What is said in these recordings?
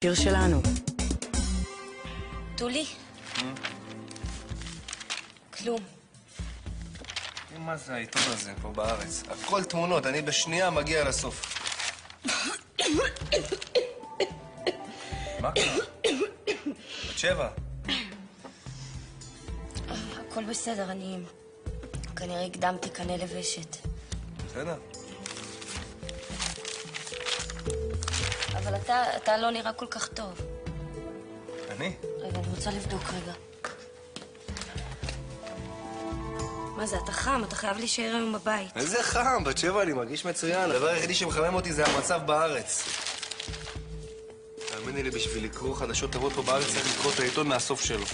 שיר שלנו. טולי? כלום. מה זה העיתון הזה פה בארץ? הכל תמונות, אני בשנייה מגיע לסוף. מה קרה? בת שבע. הכל בסדר, אני כנראה הקדמתי קנה לבשת. בסדר. אבל אתה לא נראה כל כך טוב. אני? רגע, אני רוצה לבדוק רגע. מה זה, אתה חם? אתה חייב להישאר היום בבית. איזה חם, בת שבע, אני מרגיש מצוין. הדבר היחידי שמחמם אותי זה המצב בארץ. תאמיני לי, בשביל לקרוא חדשות טובות פה בארץ צריך לקרוא את העיתון מהסוף שלו.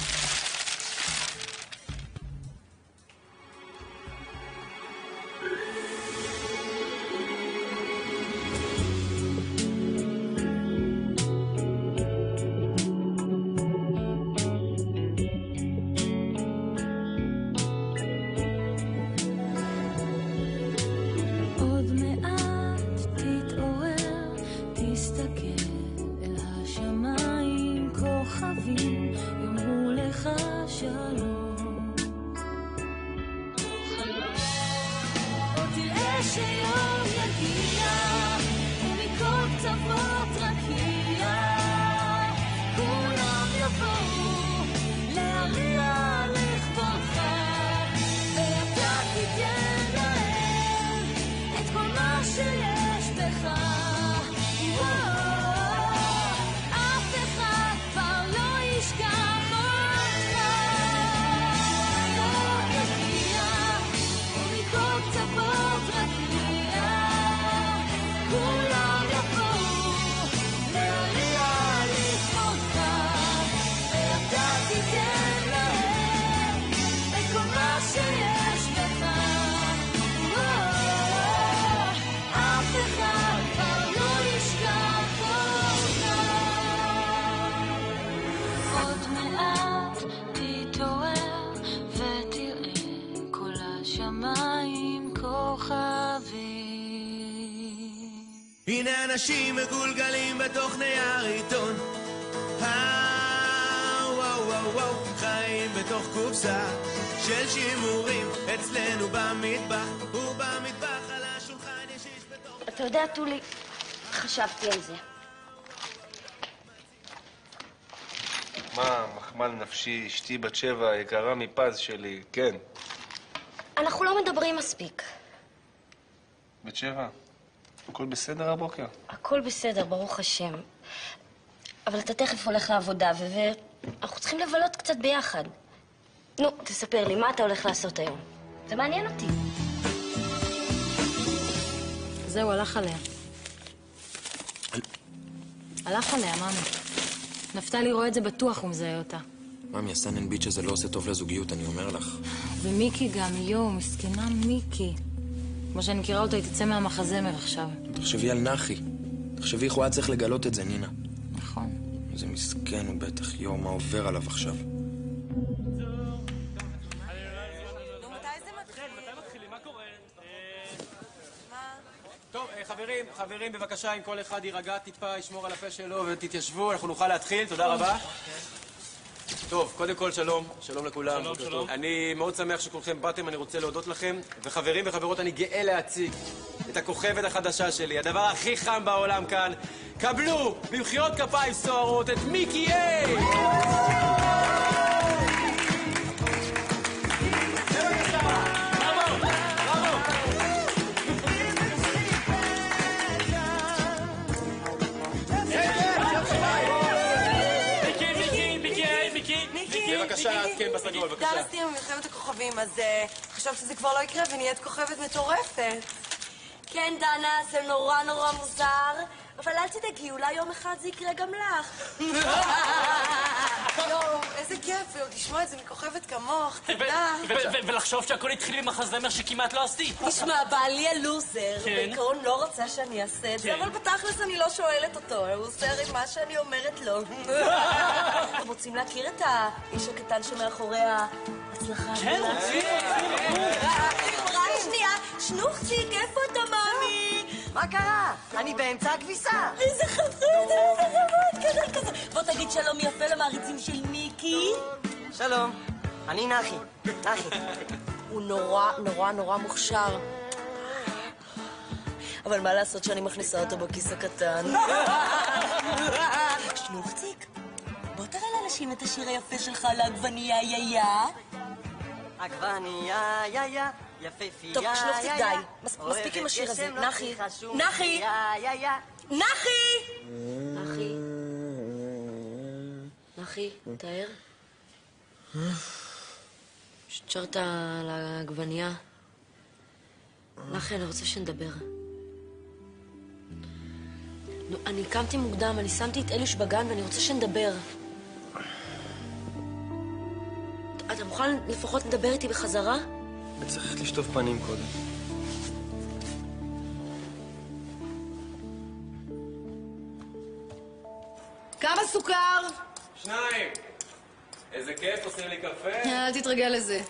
יאמרו לך שלום, עוד תראה שיום יגיע ומכל קצוות רקיע כולם יבואו להריע לכבודך, ואתה תיתן להם את כל מה שיש בך. הנה אנשים מגולגלים בתוך נייר עיתון, וואו וואו וואו, חיים בתוך קופסה של שימורים אצלנו במטבח, ובמטבח על השולחן יש איש בתוך... אתה יודע, טולי, חשבתי על זה. מה, מחמל נפשי, אשתי בת שבע, יקרה מפז שלי, כן. אנחנו לא מדברים מספיק. בת שבע, הכל בסדר הבוקר? הכל בסדר, ברוך השם. אבל אתה תכף הולך לעבודה, ואנחנו צריכים לבלות קצת ביחד. נו, תספר לי, מה אתה הולך לעשות היום? זה מעניין אותי. זהו, הלך עליה. הלך עליה, מאמי. נפתלי רואה את זה בטוח, הוא מזהה אותה. מאמי, הסנן ביץ' הזה לא עושה טוב לזוגיות, אני אומר לך. ומיקי גם, יו, מסכנה מיקי. כמו שאני מכירה אותה, היא תצא מהמחזמר עכשיו. תחשבי על נחי. תחשבי איך הוא היה צריך לגלות את זה, נינה. נכון. איזה מסכן הוא בטח, יו, מה עובר עליו עכשיו. טוב, חברים, בבקשה, אם כל אחד יירגע טיפה, ישמור על הפה שלו ותתיישבו, אנחנו נוכל להתחיל, תודה רבה. טוב, קודם כל שלום, שלום לכולם. שלום, שלום. אני מאוד שמח שכולכם באתם, אני רוצה להודות לכם. וחברים וחברות, אני גאה להציג את הכוכבת החדשה שלי, הדבר הכי חם בעולם כאן. קבלו במחיאות כפיים סוערות את מיקי איי! בבקשה, כן, בסגול, בבקשה. דרסתי עם מלחמת הכוכבים, אז חשבת שזה כבר לא יקרה ונהיית כוכבת מטורפת. כן, דנה, זה נורא נורא מוזר, אבל אל תדאגי, אולי יום אחד זה יקרה גם לך. יואו, איזה כיף, לשמוע את זה מכוכבת כמוך, תודה. ולחשוב שהכל התחיל ממחזמר שכמעט לא עשיתי. תשמע, בעלי הלוזר, בעיקרון לא רוצה שאני אעשה את זה, אבל בתכלס אני לא שואלת אותו, הוא עושה הרי מה שאני אומרת לו. אתם רוצים להכיר את האיש הקטן שמאחורי ההצלחה? כן, רוצים. רק שנייה, שנוחציק, איפה אתה מאמי? מה קרה? אני באמצע הכביסה. איזה חמוד, איזה חמוד, כזה תגיד שלום יפה למעריצים של מיקי. שלום, אני נחי. הוא נורא נורא נורא מוכשר. אבל מה לעשות שאני מכניסה אותו בכיס הקטן? שלוחציק, בוא תראה לאנשים את השיר היפה שלך על העגבנייה יהיה. עגבנייה יהיה, יפהפייה. טוב, שלוחציק, די. מספיק עם השיר הזה. נחי, נחי, נחי! נחי, תאר. שרת על העגבנייה. נחי, אני רוצה שנדבר. אני קמתי מוקדם, אני שמתי את אליוש בגן ואני רוצה שנדבר. אתה מוכן לפחות לדבר איתי בחזרה? אני צריך ללכת לשטוף פנים קודם. כמה סוכר? 2. איזה כיף, עושים לי קפה. אל תתרגל לזה.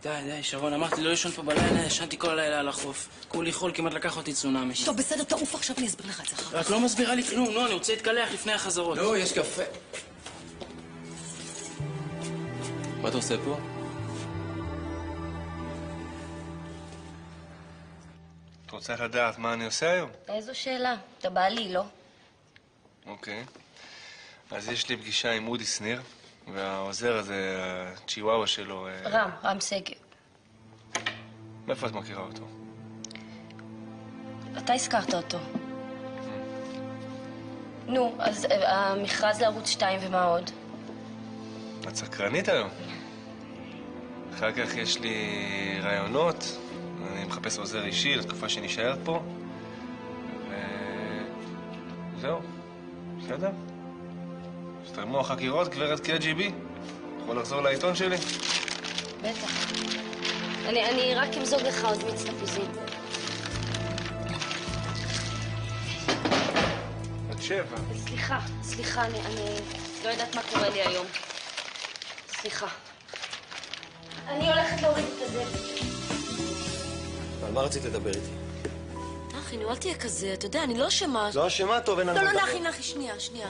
די, שרון, אמרתי לא לישון פה בלילה, ישנתי כל הלילה על החוף. כולי חול, כמעט לקח אותי צונאמי. טוב, בסדר, תעוף עכשיו, אני אסביר לך את זה אחר כך. את לא מסבירה לי כלום, נו, אני רוצה להתקלח לפני החזרות. לא, יש קפה. מה אתה עושה פה? את רוצה לדעת מה אני עושה היום? איזו שאלה? אתה בא לי, לא? אוקיי. אז יש לי פגישה עם אודי שניר, והעוזר הזה, הצ'יוואווה שלו... רם סגב. מאיפה את מכירה אותו? אתה הזכרת אותו. נו, אז המכרז לערוץ 2 ומה עוד? את סקרנית היום. אחר כך יש לי רעיונות, אני מחפש עוזר אישי לתקופה שנשאר פה, וזהו, בסדר? שתרמו החקירות, גברת KGB? יכול לחזור לעיתון שלי? בטח. אני רק אמזוג לך עוד מיץ תפוזים. בת 7. סליחה, אני לא יודעת מה קורה לי היום. סליחה. אני הולכת להוריד את הדלת. על מה רצית לדבר איתי? נחי, נו, אל תהיה כזה, אתה יודע, אני לא אשמה. לא אשמה, טוב, אין על מה לא, לדבר. נחי, שנייה.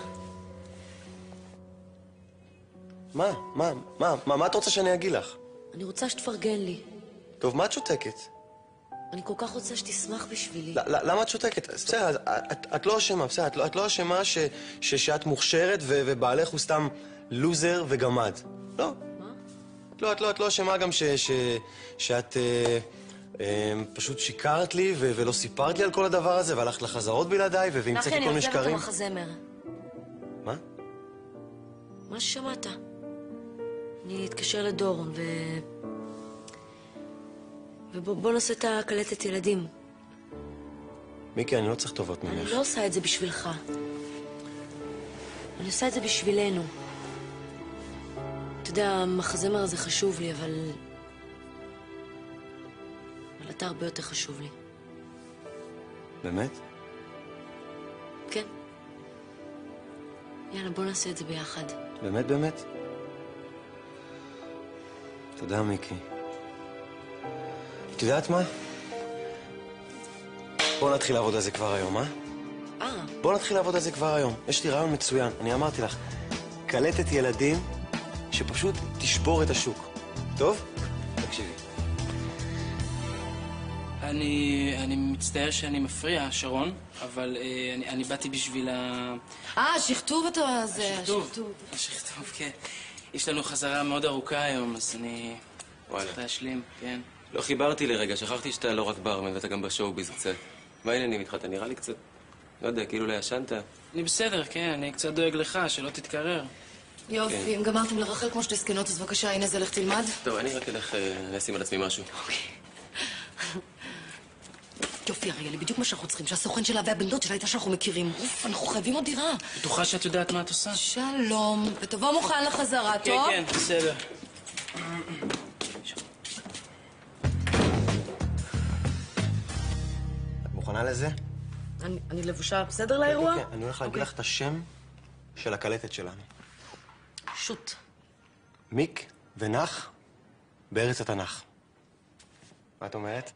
מה את רוצה שאני אגיד לך? אני רוצה שתפרגן לי. טוב, מה את שותקת? אני כל כך רוצה שתשמח בשבילי. למה את שותקת? בסדר, את לא אשמה, בסדר, את לא אשמה שאת מוכשרת ובעלך הוא סתם לוזר וגמד. לא. מה? את לא אשמה גם שאת פשוט שיקרת לי ולא סיפרת לי על כל הדבר הזה והלכת לחזרות בלעדיי והמצאתי כל מיני שקרים. נחי, אני עוזבת המחזמר. מה? מה ששמעת. אני אתקשר לדורון ובוא נעשה את הקלטת ילדים. מיקי, אני לא צריך טובות ממך. אני לא עושה את זה בשבילך. אני עושה את זה בשבילנו. אתה יודע, המחזמר הזה חשוב לי, אבל אתה הרבה יותר חשוב לי. באמת? כן. יאללה, בוא נעשה את זה ביחד. באמת? תודה, מיקי. את יודעת מה? בוא נתחיל לעבוד על זה כבר היום, בוא נתחיל לעבוד על זה כבר היום. יש לי רעיון מצוין, אני אמרתי לך. קלטת ילדים שפשוט תשבור את השוק. טוב? תקשיבי. אני מצטער שאני מפריע, שרון, אבל אני באתי בשביל השכתוב אתה זה, השכתוב, כן. יש לנו חזרה מאוד ארוכה היום, אז אני צריך להשלים, כן. לא חיברתי לרגע, שכחתי שאתה לא רק ברמן ואתה גם בשואו-ביז קצת. מה העניינים איתך? אתה נראה לי קצת, לא יודע, כאילו לא ישנת. אני בסדר, כן, אני קצת דואג לך, שלא תתקרר. יופי, אם גמרתם לרחל כמו שתי זקנות, אז בבקשה, הנה זה, לך תלמד. טוב, אני רק אלך לשים על עצמי משהו. יופי, אריאלי, בדיוק מה שאנחנו צריכים, שהסוכן שלה והבן דוד שלה הייתה שאנחנו מכירים. אוף, אנחנו חייבים עוד דירה. בטוחה שאת יודעת מה את עושה? שלום, ותבוא מוכן לחזרה, טוב? כן, בסדר. את מוכנה לזה? אני לבושה בסדר לאירוע? כן, אני הולך להגיד לך את השם של הקלטת שלנו. שוט. מיק ונח בארץ התנ"ך. מה את אומרת?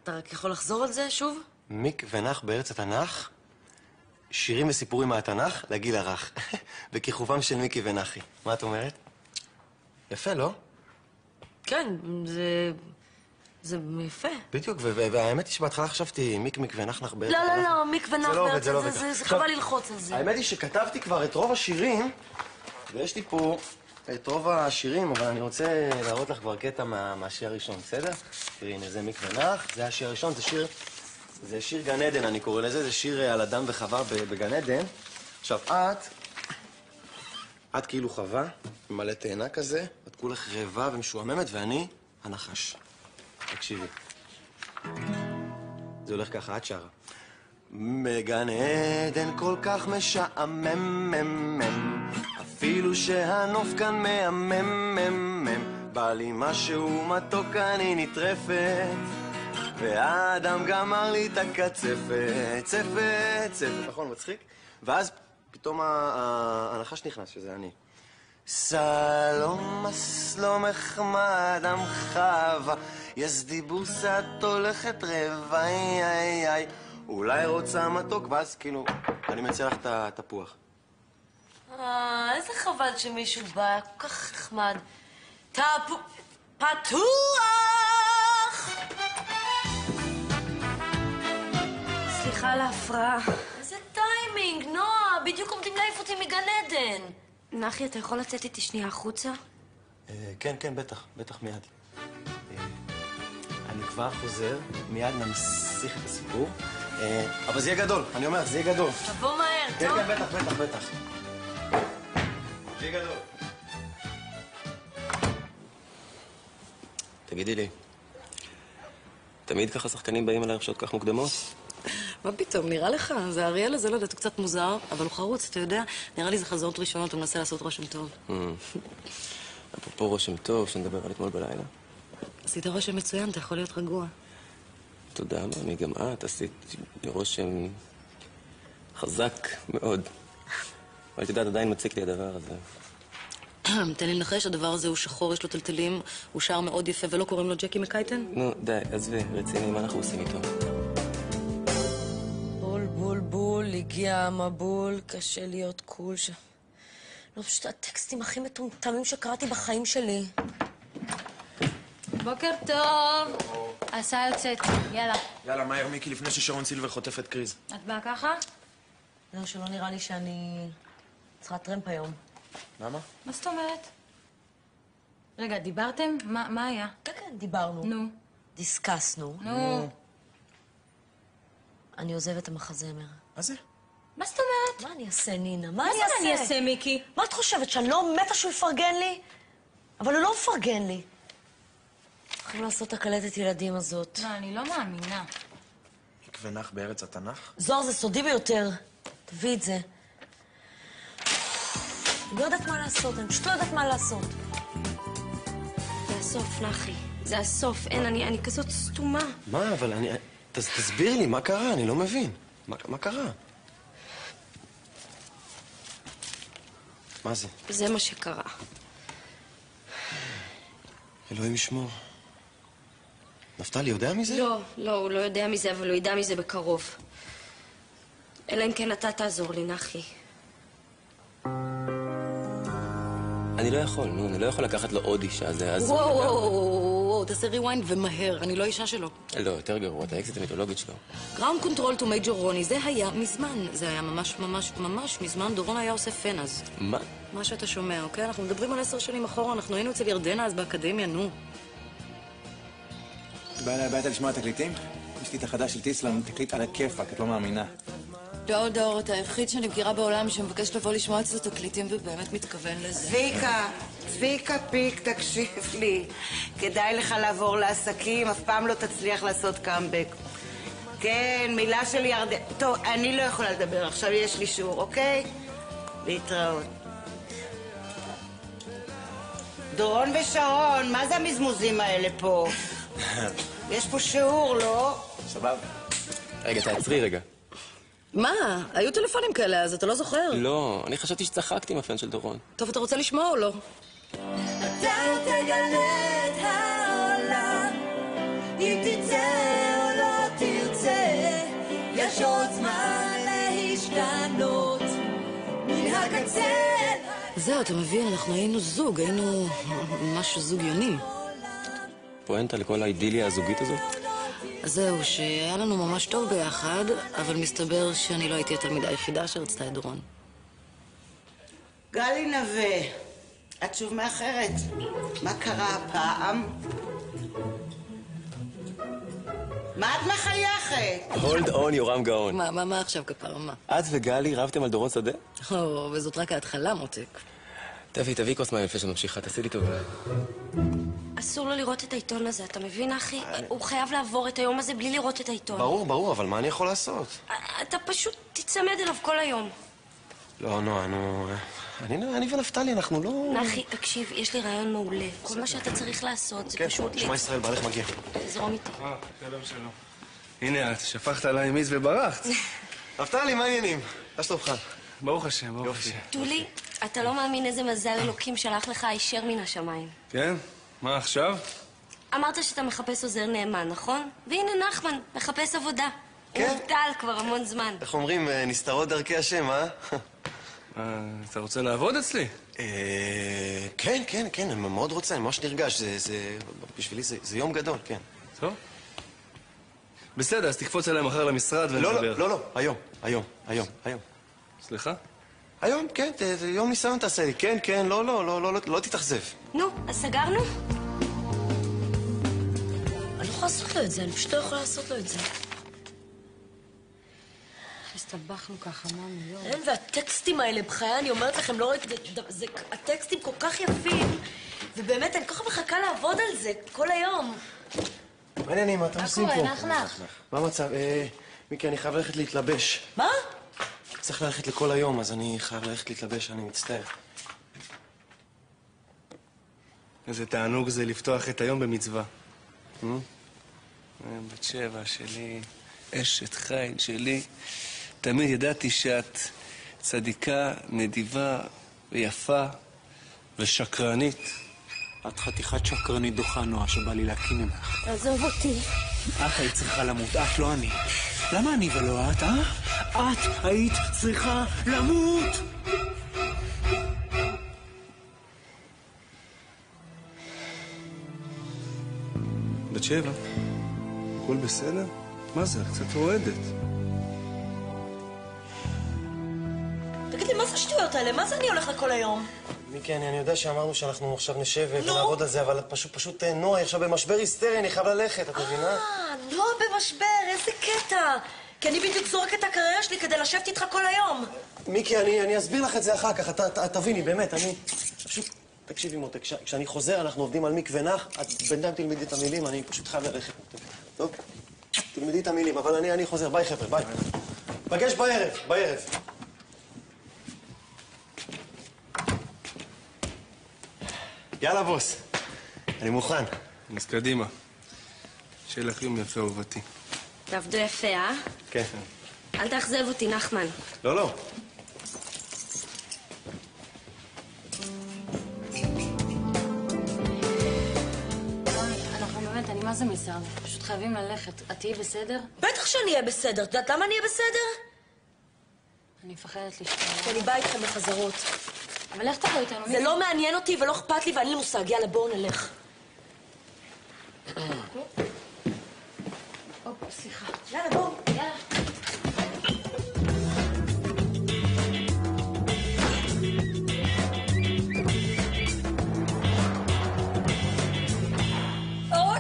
אתה רק יכול לחזור על זה שוב? מיק ונח בארץ התנ"ך, שירים וסיפורים מהתנ"ך לגיל הרך. בכיכובם של מיקי ונחי. מה את אומרת? יפה, לא? כן, זה יפה. בדיוק, והאמת היא שבהתחלה חשבתי מיק ונח בארץ לא, התנ"ך. לא, מיק ונח בארץ, זה חבל ללחוץ על זה. האמת היא שכתבתי כבר את רוב השירים, ויש לי פה את רוב השירים, אבל אני רוצה להראות לך כבר קטע מהשיר הראשון, בסדר? תראי, הנה, זה מיק ונח, זה השיר הראשון, זה שיר גן עדן, אני קורא לזה, זה שיר על אדם וחווה בגן עדן. עכשיו, את כאילו חווה, מלא תאנה כזה, את כולך רעבה ומשועממת, ואני הנחש. תקשיבי. זה הולך ככה, את שרה. בגן עדן כל כך משעמם, אפילו שהנוף כאן מהמם, בא לי משהו מתוק, אני נטרפת, והאדם גמר לי את הקצפת, צפת, נכון, מצחיק? ואז פתאום הנחש נכנס, שזה אני. סלום, סלומך מאדם חווה, יש דיבוס את הולכת רבע, אולי רוצה מתוק, ואז כאילו, אני מציע לך את התפוח. איזה חבל שמישהו בא, כל כך נחמד. פתוח! סליחה על ההפרעה. איזה טיימינג, נועה, בדיוק עומדים להעיף אותי מגן עדן. נחי, אתה יכול לצאת איתי שנייה החוצה? כן, בטח מיד. אני כבר חוזר, מיד נמשיך את הסיפור. אבל זה יהיה גדול, אני אומר, זה יהיה גדול. תבוא מהר, טוב? כן, בטח. זה יהיה גדול. תגידי לי, תמיד ככה שחקנים באים אליי בשעות כך מוקדמות? מה פתאום, נראה לך? זה אריאל הזה, לא יודעת, הוא קצת מוזר, אבל הוא חרוץ, אתה יודע? נראה לי זה חזרות ראשונות, הוא מנסה לעשות רושם טוב. אפרופו רושם טוב, שנדבר על אתמול בלילה. עשית רושם מצוין, אתה יכול להיות רגוע. תודה, מאמי, גם את עשית רושם חזק מאוד. אבל את יודעת, עדיין מציק לי הדבר הזה. תן לי לנחש, הדבר הזה הוא שחור, יש לו טלטלים, הוא שר מאוד יפה ולא קוראים לו ג'קי מקייטן? נו, די, עזבי, רציני, מה אנחנו עושים איתו? בול, הגיע המבול, קשה להיות קול לא, פשוט הטקסטים הכי מטומטמים שקראתי בחיים שלי. בוקר טוב. הסעה יוצאת, יאללה. יאללה, מהר מיקי, לפני ששרון סילבר חוטפת קריז. את באה ככה? זהו, שלא נראה לי שאני צריכה טרמפ היום. למה? מה זאת אומרת? רגע, דיברתם? מה היה? כן, דיברנו. נו. דיסקסנו. נו. אני עוזבת את המחזמר. מה זה? מה זאת אומרת? מה אני אעשה, נינה? מה זה אני אעשה, מיקי? מה את חושבת, שאני לא מתה שהוא יפרגן לי? אבל הוא לא מפרגן לי. צריכים לעשות את הקלטת ילדים הזאת. לא, אני לא מאמינה. מיק ונח בארץ התנ"ך? זוהר, זה סודי ביותר. תביא את זה. אני לא יודעת מה לעשות, אני פשוט לא יודעת מה לעשות. זה הסוף, נחי. זה הסוף. אין, אני כזאת סתומה. מה, אבל אני... תסביר לי, מה קרה? אני לא מבין. מה קרה? מה זה? זה מה שקרה. אלוהים ישמור. נפתלי יודע מזה? לא, הוא לא יודע מזה, אבל הוא ידע מזה בקרוב. אלא אם כן אתה תעזור לי, נחי. אני לא יכול, נו, אני לא יכול לקחת לו עוד אישה, זה אז... וואו, תעשה ריוויינד ומהר, אני לא אישה שלו. לא, יותר גרוע, אתה האקזיט המיתולוגית שלו. גראונד קונטרול טו מייג'ור רוני, זה היה מזמן. זה היה ממש מזמן, דורון היה עושה פן אז. מה? מה שאתה שומע, אוקיי? אנחנו מדברים על 10 שנים אחורה, אנחנו היינו אצל ירדנה אז באקדמיה, נו. את באה אליי הביתה לשמוע תקליטים? יש לי את החדש של טיסלאם, תקליט על הכיפאק, את לא מאמינה. דור, אתה היחיד שאני מכירה בעולם שמבקש לבוא לשמוע אצל תקליטים ובאמת מתכוון לזה. צביקה פיק, תקשיב לי. כדאי לך לעבור לעסקים, אף פעם לא תצליח לעשות קאמבק. כן, מילה של ירדן. טוב, אני לא יכולה לדבר, עכשיו יש לי שיעור, אוקיי? להתראות. דורון ושרון, מה זה המזמוזים האלה פה? יש פה שיעור, לא? סבבה. רגע, תעצרי רגע. מה? היו טלפונים כאלה, אז אתה לא זוכר? לא, אני חשבתי שצחקתי עם הפן של דורון. טוב, אתה רוצה לשמוע או לא? אתה תגלה את העולם, אם תצא או לא יש עוד זמן להשתנות מן הקצה. זהו, אתה מבין, אנחנו היינו זוג, היינו משהו זוג יונים. פואנטה לכל האידיליה הזוגית הזאת? אז זהו, שהיה לנו ממש טוב ביחד, אבל מסתבר שאני לא הייתי התלמידה היחידה שרצתה את דורון. גלי נווה, את שוב מאחרת. מה קרה הפעם? מה את מחייכת? Hold on, יורם גאון. מה עכשיו כפרה, מה? את וגלי רבתם על דורון שדה? וזאת רק ההתחלה, מותק. תביא כוס מים לפני שנמשיכה, תעשי לי טובה. אסור לו לראות את העיתון הזה, אתה מבין, אחי? הוא חייב לעבור את היום הזה בלי לראות את העיתון. ברור, אבל מה אני יכול לעשות? אתה פשוט תצמד אליו כל היום. לא, נועה, אני ונפתלי, אנחנו לא... נחי, תקשיב, יש לי רעיון מעולה. כל מה שאתה צריך לעשות זה פשוט... כן, שמע ישראל, בעלך מגיע. תזרום איתי. שלום. הנה את, שפכת עליי מיץ וברחת. נפתלי, מה העניינים? מה שלומך? ברוך השם, ברוך השם. טולי, אתה לא מאמין איזה מזל אלוקים שלח לך הישר מן השמיים. כן? מה עכשיו? אמרת שאתה מחפש עוזר נאמן, נכון? והנה נחמן, מחפש עבודה. כן? הוא מובטל כבר המון זמן. איך אומרים, נסתרות דרכי השם, אה? אתה רוצה לעבוד אצלי? כן, אני מאוד רוצה, אני ממש נרגש. בשבילי זה יום גדול, כן. טוב. בסדר, אז תקפוץ אליי מחר למשרד ונדבר. לא, היום. סליחה? היום, כן, יום ניסיון תעשה לי. כן, לא תתאכזב. נו, אז סגרנו? אני לא יכולה לעשות לו את זה, אני פשוט לא יכולה לעשות לו את זה. הסתבכנו ככה, מאמי, לא. אין, והטקסטים האלה, בחיי, אני אומרת לכם, לא רק... הטקסטים כל כך יפים, ובאמת, אני כל כך מחכה לעבוד על זה כל היום. מה העניינים, מה אתם עושים פה? מה קורה, נח? מה המצב? מיקי, אני חייב ללכת להתלבש. מה? צריך ללכת לכל היום, אז אני חייב ללכת להתלבש, אני מצטער. איזה תענוג זה לפתוח את היום במצווה. בת שבע שלי, אשת חיל שלי, תמיד ידעתי שאת צדיקה, נדיבה ויפה ושקרנית. את חתיכת שקרנית דוחה, נועה, שבא לי להקים ממך. עזוב אותי. את היית צריכה למות, את לא אני. למה אני ולא את, את היית צריכה למות! בת שבע, הכל בסדר? מה זה? את קצת רועדת. תגיד לי, מה זה השטויות האלה? מה זה אני הולך לכל היום? מיקי, אני יודע שאמרנו שאנחנו עכשיו נשב ונעבוד על זה, אבל פשוט נועה, היא עכשיו במשבר היסטרי, אני חייב ללכת, את מבינה? נועה במשבר, איזה קטע. כי אני בדיוק זורק את הקריירה שלי כדי לשבת איתך כל היום. מיקי, אני אסביר לך את זה אחר כך, תביני, באמת, אני... פשוט, תקשיבי מותק, כשאני חוזר, אנחנו עובדים על מיק ונח, את בינתיים תלמדי את המילים, אני פשוט חייב ללכת, מותק. טוב? תלמדי את המילים, אבל אני חוזר, ביי חבר'ה, ביי. פגש בערב. יאללה בוס, אני מוכן. אז קדימה. שיהיה לך יום יפה אהובתי. תעבדו יפה, אה? כן. אל תאכזב אותי, נחמן. לא. אנחנו באמת, אני מה זה מסער? פשוט חייבים ללכת. את תהיי בסדר? בטח שאני אהיה בסדר. את יודעת למה אני אהיה בסדר? אני מפחדת לשתות. כי אני באה איתכם בחזרות. אבל איך תבוא איתנו? זה לא מעניין אותי ולא אכפת לי ואין לי מושג. יאללה, בואו נלך. סליחה. יאללה, בואו. יאללה.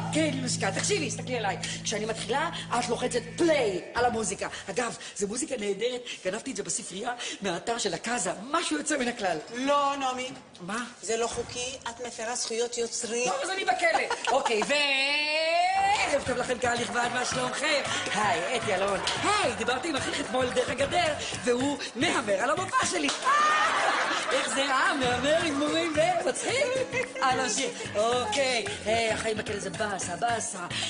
אוקיי, לוסקה, תקשיבי, הסתכלי עליי. כשאני מתחילה, את לוחצת פליי על המוזיקה. אגב, זו מוזיקה נהדרת, גנבתי את זה בספרייה מהאתר של הקאזה, משהו יוצא מן הכלל. לא, נעמי. מה? זה לא חוקי, את מפרה זכויות יוצרים. טוב, אז אני בכלא. אוקיי, ערב טוב לכם, קהל נכבד, מה שלומכם? היי, אתי אלון. היי, דיברתי עם אחיך אתמול דרך הגדר, והוא מהמר על המופע שלי. איך זה מהמר עם מורים ומצחיק? אנשים, אוקיי. היי, החיים בכלא זה באסה.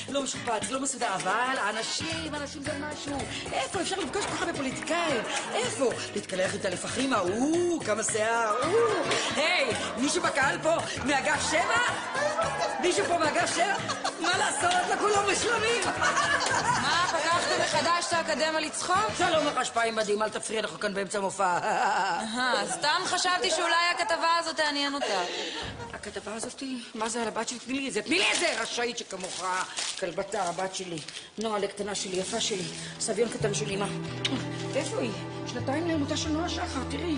לא משופץ, לא מסודר, אבל אנשים זה משהו. איפה אפשר לפגוש ככה בפוליטיקאים? איפה? להתקלח עם טלפחים, כמה שיער, היי, מישהו בקהל פה מאגף 7? מישהו פה מאגף 7? מה לעשות? לא כולם מושלמים. מה, פגשתם אחד חדש את האקדמיה לצחוק? שלום לך, שפיים מדהים, אל תפריע לך כאן באמצע מופע. סתם חשבתי שאולי הכתבה הזאת תעניין אותה. הכתבה הזאת, מה זה על הבת שלי? תני לי את זה, תני לי את זה! רשאית שכמוך, כלבתה, הבת שלי. נועה לקטנה שלי, יפה שלי, סביון קטן של אמא. איפה היא? 2 למותה של נועה שחר, תראי.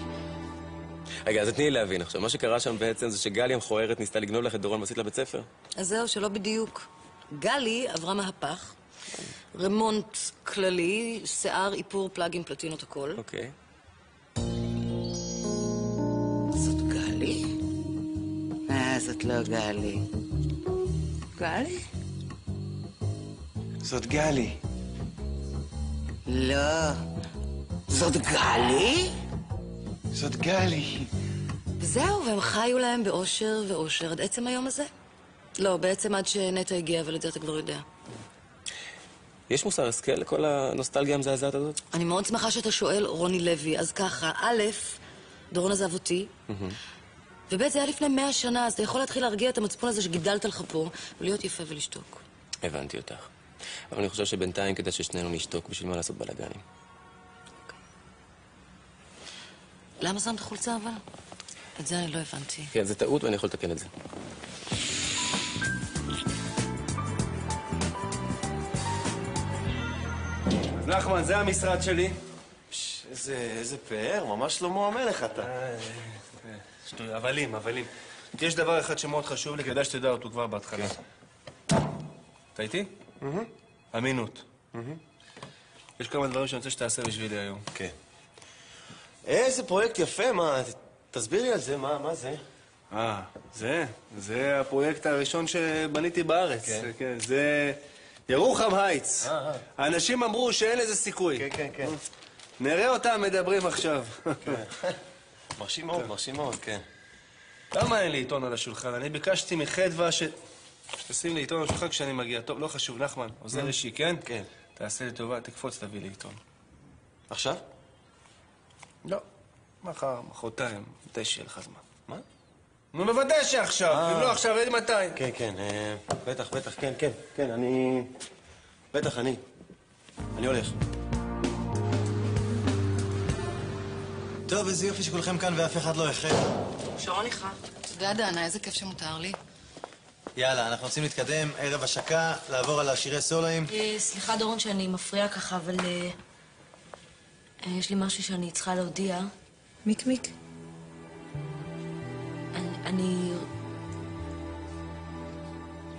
רגע, אז תני לי להבין עכשיו. מה שקרה שם בעצם זה שגלי המכוערת ניסתה לגנוב לך את דורון מסית לבית ספר? אז זהו, שלא בדיוק. גלי עברה מהפך, רמונט כללי, שיער, איפור, פלאגים, פלטינות, הכל. אוקיי. זאת גלי? זאת לא גלי. גלי? זאת גלי. לא. זאת גלי? זאת גלי. וזהו, והם חיו להם באושר ואושר עד עצם היום הזה. לא, בעצם עד שנטע הגיע, אבל את זה אתה כבר יודע. יש מוסר השכל לכל הנוסטלגיה המזעזעת הזאת? אני מאוד שמחה שאתה שואל, רוני לוי. אז ככה, א', דורון עזב אותי, וב' זה היה לפני 100 שנה, אז אתה יכול להתחיל להרגיע את המצפון הזה שגידלת לך פה, ולהיות יפה ולשתוק. הבנתי אותך. אבל אני חושב שבינתיים כדאי ששנינו נשתוק בשביל מה לעשות בלאגנים. למה שמת חולצה אבל? את זה אני לא הבנתי. כן, זה טעות ואני יכול לתקן את זה. אז נחמן, זה המשרד שלי. איזה פאר, ממש שלמה המלך אתה. שטוי, הבלים. יש דבר אחד שמאוד חשוב לי, כדאי שתדע אותו כבר בהתחלה. אתה איתי? אמינות. יש כמה דברים שאני רוצה שתעשה בשבילי היום. כן. איזה פרויקט יפה, מה? תסביר לי על זה, מה זה? זה הפרויקט הראשון שבניתי בארץ. כן. זה ירוחם הייטס. האנשים אמרו שאין לזה סיכוי. כן. נראה אותם מדברים עכשיו. מרשים מאוד, כן. למה אין לי עיתון על השולחן? אני ביקשתי מחדווה שתשים לי עיתון על השולחן כשאני מגיע. טוב, לא חשוב, נחמן, עוזר אישי, כן? כן. תעשה לי טובה, תקפוץ, תביא לי עיתון. עכשיו? לא. מחר, מחרתיים, מתי שיהיה לך זמן. מה? נו, בוודאי שעכשיו. אם לא עכשיו, אין מתי. כן, בטח, כן, אני... בטח, אני הולך. טוב, איזה יופי שכולכם כאן ואף אחד לא החל. שרון איתך. תודה, דנה, איזה כיף שמותר לי. יאללה, אנחנו רוצים להתקדם, ערב השקה, לעבור על השירי סולואים. סליחה, דורון, שאני מפריעה ככה, אבל... יש לי משהו שאני צריכה להודיע. מיק. אני...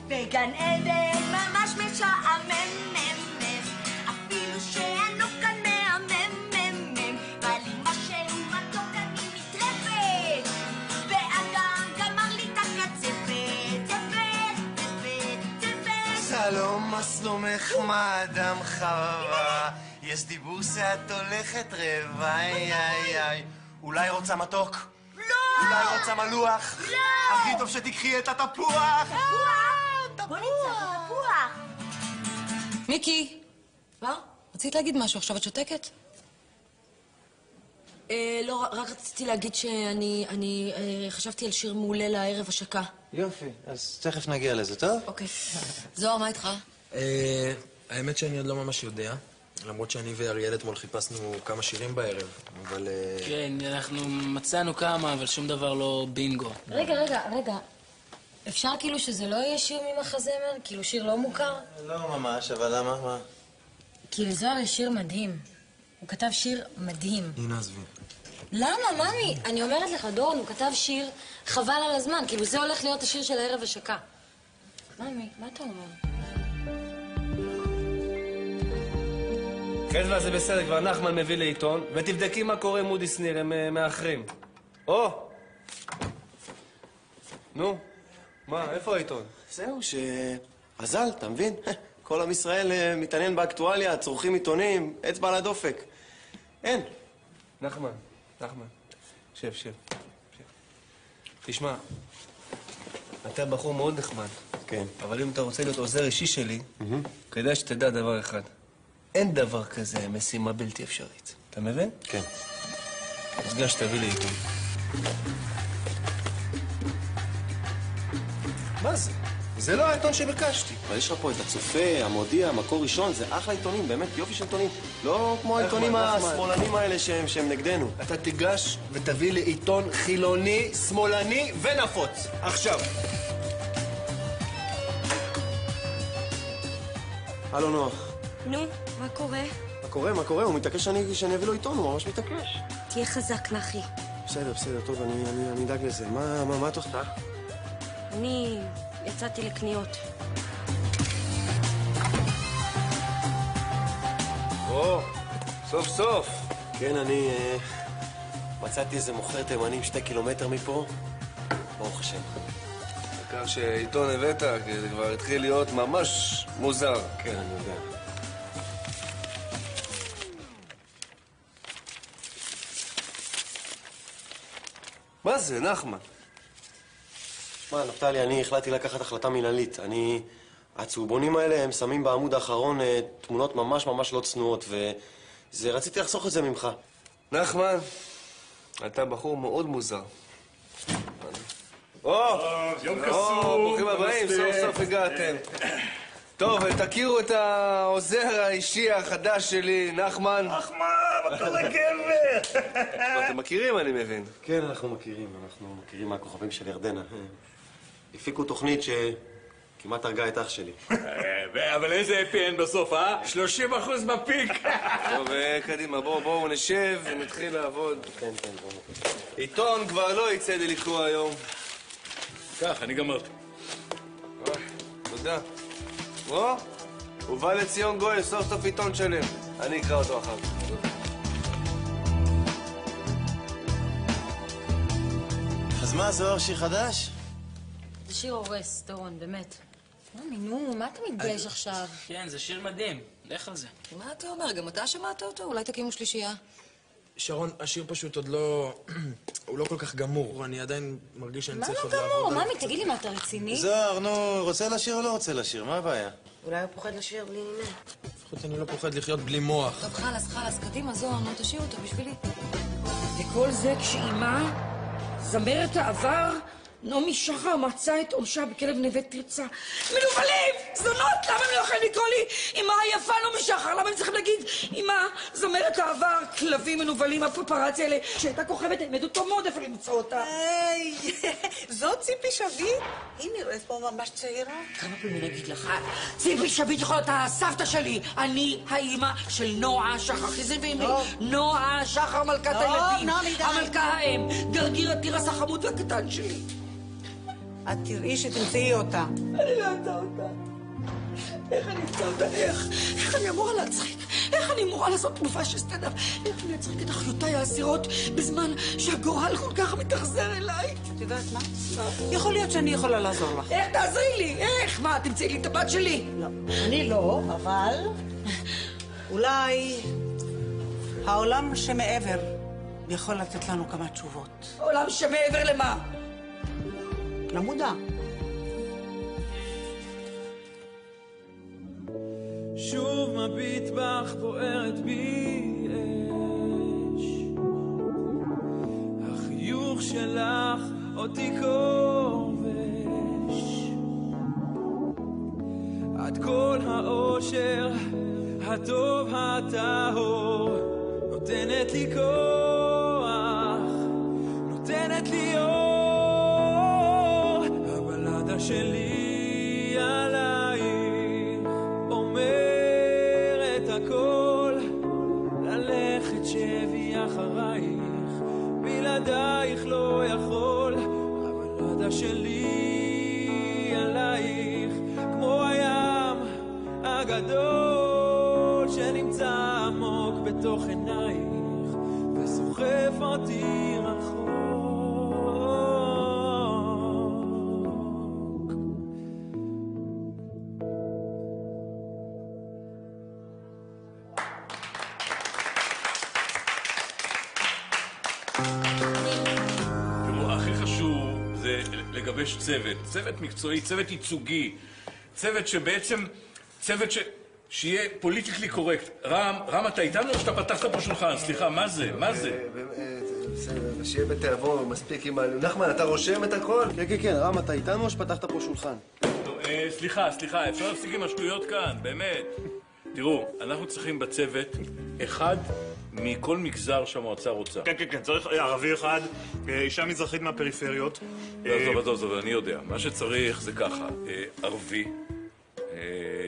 בגן עדן ממש משעמם, אפילו שאנו כאן מהמם, בא לי משהו מתוק אני מתרפת, ואדם גמר לי את הקצפת, יפה. שלום, מה שלומך, מאדם חווה? יש דיבור שאת הולכת רבע, אולי רוצה מתוק? לא! אולי רוצה מלוח? לא! הכי טוב שתקחי את התפוח! בוא נצא בתפוח! מיקי! מה? רצית להגיד משהו, עכשיו את שותקת? לא, רק רציתי להגיד שאני חשבתי על שיר מעולה לערב השקה. יופי, אז תכף נגיע לזה, טוב? אוקיי. זוהר, מה איתך? האמת שאני עוד לא ממש יודע, למרות שאני ואריאל אתמול חיפשנו כמה שירים בערב, אבל... כן, אנחנו מצאנו כמה, אבל שום דבר לא בינגו. רגע. אפשר כאילו שזה לא יהיה שיר ממחזמר? כאילו שיר לא מוכר? לא ממש, אבל למה? מה? כי לזוהר יש שיר מדהים. הוא כתב שיר מדהים. הנה, עזבי. למה, ממי? אני אומרת לך, דורון, הוא כתב שיר חבל על הזמן. כאילו זה הולך להיות השיר של הערב השקה. ממי, מה אתה אומר? חדווה זה בסדר, כבר נחמן מביא לעיתון, ותבדקי מה קורה עם מודי שניר, הם מאחרים. נו, מה, איפה העיתון? זהו, עזל, אתה מבין? כל עם ישראל מתעניין באקטואליה, צורכים עיתונים, אצבע על הדופק. אין. נחמן. שב. תשמע, אתה בחור מאוד נחמד. כן. אבל אם אתה רוצה להיות עוזר אישי שלי, כדאי שתדע דבר אחד. אין דבר כזה משימה בלתי אפשרית. אתה מבין? כן. אז גש, תביא לי עיתון. מה זה? זה לא העיתון שביקשתי. אבל יש לך פה את הצופה, המודיע, מקור ראשון, זה אחלה עיתונים, באמת יופי של עיתונים. לא כמו העיתונים השמאלנים האלה שהם נגדנו. אתה תיגש ותביא לי עיתון חילוני, שמאלני ונפוץ. עכשיו. הלו, נוח. נו, מה קורה? מה קורה? הוא מתעקש שאני אביא לו עיתון, הוא ממש מתעקש. תהיה חזק, נחי. בסדר, טוב, אני אדאג לזה. מה את עושה? אני יצאתי לקניות. סוף. כן, אני מצאתי איזה מוכר תימנים 2 קילומטר מפה. ברוך השם. העיקר שעיתון הבאת, כי זה כבר התחיל להיות ממש מוזר. כן, אני יודע. מה זה, נחמן? שמע, נפתלי, אני החלטתי לקחת החלטה מנהלית. הצהובונים האלה, הם שמים בעמוד האחרון תמונות ממש לא צנועות, רציתי לחסוך את זה ממך. נחמן, אתה בחור מאוד מוזר. יום קסום. ברוכים הבאים, סוף הגעתם. טוב, תכירו את העוזר האישי החדש שלי, נחמן. מה קורה גבר? אתם מכירים, אני מבין. כן, אנחנו מכירים מהכוכבים של ירדנה. הפיקו תוכנית שכמעט הרגה את אח שלי. אבל איזה אפי אין בסוף, 30% מפיק. טוב, קדימה, בואו נשב ונתחיל לעבוד. כן, בואו. עיתון כבר לא יצא לי לקרוא היום. כך, אני גמרתי. תודה. ובא לציון גואל, סוף עיתון שלם. אני אקרא אותו אחר כך. אז מה, זוהר שיר חדש? זה שיר הורס, דורון, באמת. נו, מה אתה מתבייש עכשיו? כן, זה שיר מדהים. לך על זה. מה אתה אומר? גם אתה שמעת אותו? אולי תקימו שלישייה. שרון, השיר פשוט עוד לא... הוא לא כל כך גמור. אני עדיין מרגיש שאני צריך עוד לעבוד. מה לא גמור? ממי, תגיד לי, מה, אתה רציני? זוהר, נו, רוצה לשיר או לא רוצה לשיר? מה הבעיה? אולי הוא פוחד לשיר בלי נימה. לפחות אני לא פוחד לחיות בלי מוח. טוב, חלאס, קדימה, זוהר, נו, תשאיר אותו בשבילי. וכל זה כשאימה, זמרת העבר, נעמי שחר מצאה את עונשה בכלב נווה תרצה. מנוולים! זונות! למה הם לא יכולים לקרוא לי אמא היפה נעמי שחר? למה הם צריכים להגיד אמא זמרת העבר, כלבים מנוולים, הפפרצי האלה, שהייתה כוכבת, הם ידעו טוב מאוד איפה למצוא אותה. היי, זאת ציפי שביט? היא נראית פה ממש צעירה. כמה פעמים אגיד לך? ציפי שביט יכול להיות הסבתא שלי. אני האימא של נועה שחר. חיזי ואמרי. נועה שחר מלכת הילדים. המלכה האם. גרגיר התירס החמוד והקטן שלי. את תראי שתמצאי אותה. אני לא אמצא אותה. איך אני אמצא אותה? איך אני אמורה להצחיק? איך אני אמורה לעשות מופע של סטנדאפ? איך אני אצחיק את אחיותיי האסירות בזמן שהגורל כל כך מתאכזר אליי? את יודעת מה? יכול להיות שאני יכולה לעזור לך. איך תעזרי לי? איך? מה, תמצאי לי את הבת שלי? לא. אני לא, אבל אולי העולם שמעבר יכול לתת לנו כמה תשובות. העולם שמעבר למה? למודע. שוב מביט בך בוערת בי אש, החיוך שלך אותי כובש, עד כל האושר הטוב הטהור נותנת לי כוח, נותנת לי אור. הבלדה שלי עלייך אומרת הכל, ללכת שבי אחרייך, בלעדייך לא יכול. הבלדה שלי עלייך כמו הים הגדול שנמצא עמוק בתוך עינייך וסוחף אותי רחוק. הכי חשוב זה לגבש צוות מקצועי, צוות ייצוגי, צוות שבעצם, שיהיה פוליטיקלי קורקט. רם, אתה איתנו או שאתה פתחת פה שולחן? סליחה, מה זה? בסדר, שיהיה בתיאבון, מספיק עם... נחמן, אתה רושם את הכל? כן, רם, אתה איתנו או שפתחת פה שולחן? סליחה, אפשר להפסיק עם השטויות כאן, באמת. תראו, אנחנו צריכים בצוות אחד מכל מגזר שהמועצה רוצה. כן, צריך ערבי אחד, אישה מזרחית מהפריפריות. עזוב, אני יודע. מה שצריך זה ככה, ערבי,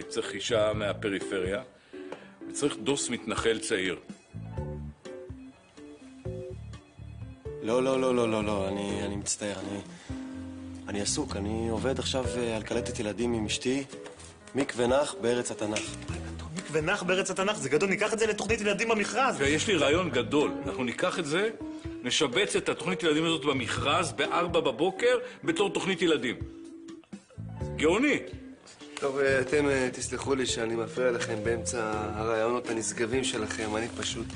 צריך אישה מהפריפריה, וצריך דוס מתנחל צעיר. לא, אני מצטער, אני עסוק, אני עובד עכשיו על קלטת ילדים עם אשתי, מקווה נח בארץ התנ"ך. מקווה נח בארץ התנ"ך, זה גדול, ניקח את זה לתוכנית ילדים במכרז. ויש לי רעיון גדול, אנחנו ניקח את זה, נשבץ את התוכנית ילדים הזאת במכרז ב-4 בבוקר בתור תוכנית ילדים. גאוני. טוב, אתם תסלחו לי שאני מפריע לכם באמצע הרעיונות הנשגבים שלכם, אני פשוט...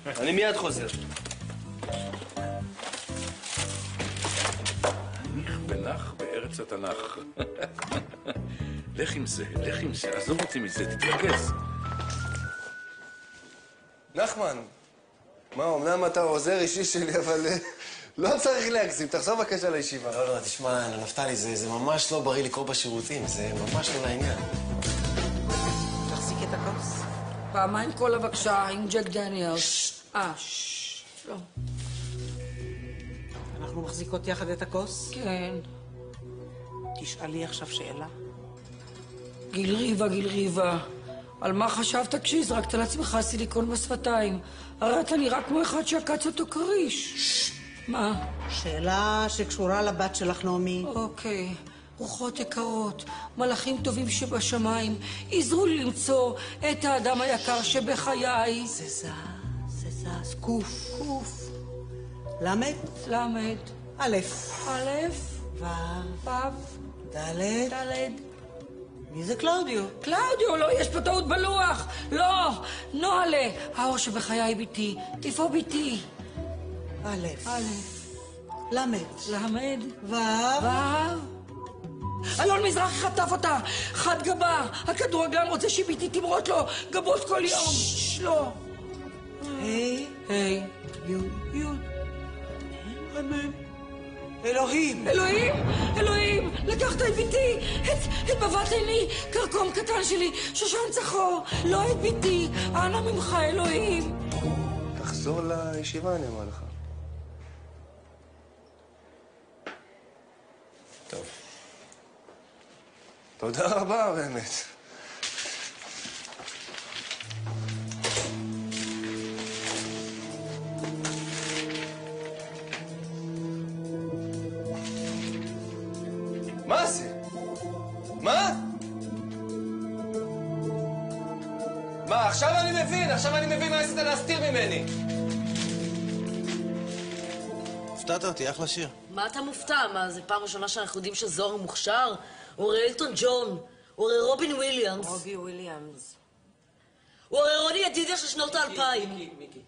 אני מיד חוזר. בנח בארץ התנ"ך. לך עם זה, עזוב אותי מזה, תתרכז. נחמן, מה, אמנם אתה עוזר אישי שלי, אבל לא צריך להגזים, תחזור בבקשה לישיבה. לא, תשמע, נפתלי, זה ממש לא בריא לקרוא בשירותים, זה ממש לא לעניין. תחזיק את הכוס. פעמיים קולה בבקשה עם ג'ק דניאלס. לא. אנחנו מחזיקות יחד את הכוס? כן. תשאלי עכשיו שאלה. גיל ריבה. על מה חשבת כשהזרקת לעצמך סיליקון בשפתיים? הרי אתה נראה כמו אחד שעקץ אותו כריש. מה? שאלה שקשורה לבת שלך, נעמי. אוקיי. רוחות יקרות, מלאכים טובים שבשמיים, עזרו לי למצוא את האדם היקר שבחיי. זה זז, קוף. למד? למד. א'. ו'. ד'. מי זה קלאודיו? קלאודיו, לא, יש פה טעות בלוח. לא, נועלה. האור שבחיי ביתי. איפה ביתי? א'. למד. ו'. אלון מזרחי חטף אותה. חד גבה. הכדורגלן רוצה שביתי תמרות לו גבות כל יום. לא. היי. י'. אלוהים! לקחת את ביתי, את בבת עיני, קרקום קטן שלי, שושן צחור, לא את ביתי, אנא ממך, אלוהים. תחזור לישיבה, אני אומר לך. טוב. תודה רבה, באמת. מה זה? מה? עכשיו אני מבין מה עשית להסתיר ממני. הפתעת אותי, אחלה שיר. מה אתה מופתע? מה, זה פעם ראשונה שאנחנו יודעים שזוהר מוכשר? הוא הרי אלטון ג'ון, הוא הרי רובין וויליאמס. הוא הרי רוני ידידיה של שנות ה-2000. מיקי.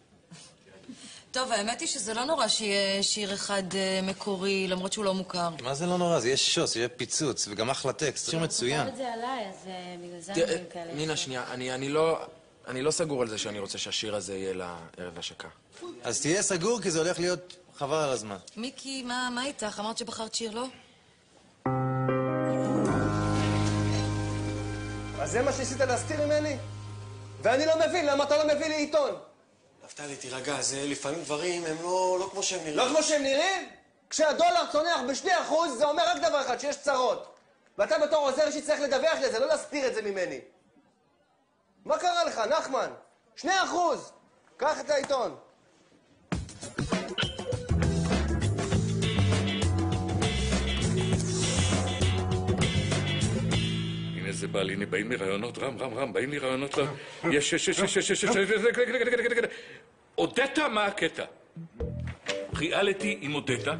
טוב, האמת היא שזה לא נורא שיהיה שיר אחד מקורי, למרות שהוא לא מוכר. מה זה לא נורא? זה יהיה שוס, יהיה פיצוץ, וגם אחלה טקסט, שיר מצוין. את זה עליי, אז בגלל זה אני כאלה. נינה, שנייה, אני לא סגור על זה שאני רוצה שהשיר הזה יהיה לערב השקה. אז תהיה סגור, כי זה הולך להיות חבל על הזמן. מיקי, מה איתך? אמרת שבחרת שיר, לא? אז זה מה שניסית להסתיר ממני? ואני לא מבין, למה אתה לא מביא לי עיתון? נפתלי, תירגע, זה לפעמים דברים הם לא כמו שהם נראים. לא כמו שהם נראים? כשהדולר צונח ב2%, זה אומר רק דבר אחד, שיש צרות. ואתה בתור עוזר אישי צריך לדווח לזה, לא להסתיר את זה ממני. מה קרה לך, נחמן? 2%! קח את העיתון. הנה זה בא לי, הנה באים לי רעיונות, רם, באים לי רעיונות, יש, אודטה, מה הקטע? ריאליטי עם אודטה,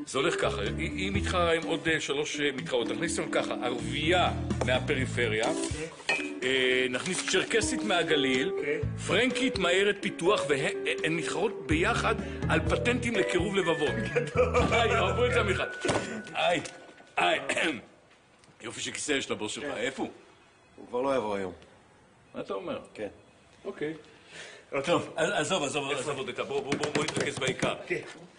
זה הולך ככה, היא מתחרה עם עוד 3 מתחרות, נכניס לנו ככה, ערבייה מהפריפריה, נכניס צ'רקסית מהגליל, פרנקית מעיירת פיתוח, והן מתחרות ביחד על פטנטים לקירוב לבבות. אהבו את זה מיכל. יופי שכיסא יש לבוס שלך, איפה הוא? הוא כבר לא יבוא היום. מה אתה אומר? כן. אוקיי. טוב, עזוב עוד דקה, בוא נתרכז בעיקר.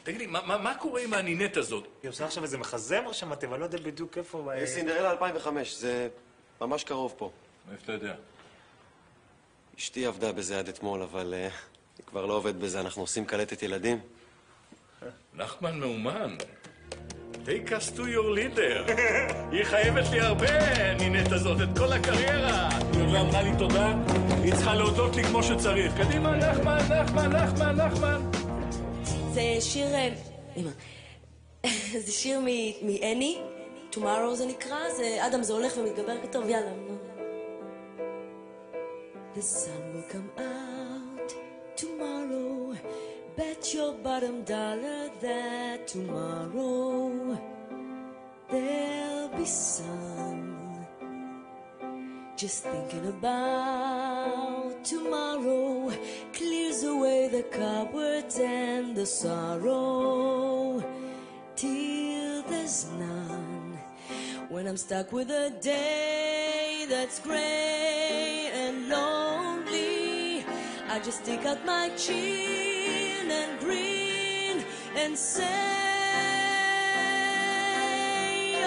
תגיד לי, מה קורה עם הנינט הזאת? היא עושה עכשיו איזה מחזמר שם, אני לא יודע בדיוק איפה... סינדרלה 2005, זה ממש קרוב פה. מאיפה אתה יודע? אשתי עבדה בזה עד אתמול, אבל היא כבר לא עובדת בזה, אנחנו עושים קלטת ילדים. נחמן מאומן. Take us to your leader. היא חייבת לי הרבה, נינט הזאת, את כל הקריירה. היא עוד לא אמרה לי תודה, היא צריכה להודות לי כמו שצריך. קדימה, נחמן. זה שיר... אמא. זה שיר מאני, Tomorrow זה נקרא, אדם זה הולך ומתגבר כתוב, יאללה. The sun will come out tomorrow. Bet your bottom dollar that tomorrow there'll be sun. Just thinking about tomorrow clears away the cobwebs and the sorrow till there's none. When I'm stuck with a day that's gray and lonely, I just stick out my chin and grin and say,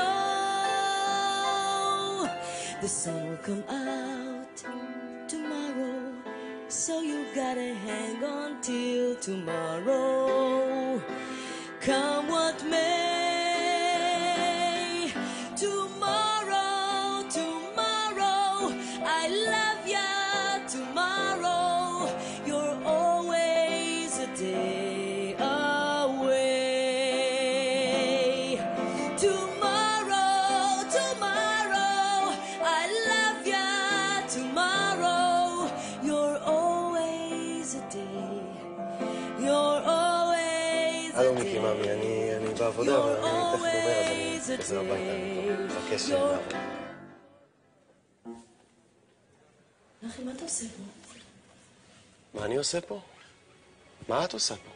oh, the sun will come out tomorrow, so you gotta hang on till tomorrow. Come what may, tomorrow, I love ya, tomorrow, you're always a day away. Tomorrow, I love ya, tomorrow, you're always a day, you're always a day. הלו מיקי, מאמי, אני בעבודה, אבל אני תכף אומר, אז אני חוזר הביתה, אני מבקש לעבוד. אחי, מה אתה עושה פה? מה אני עושה פה? מה את עושה פה?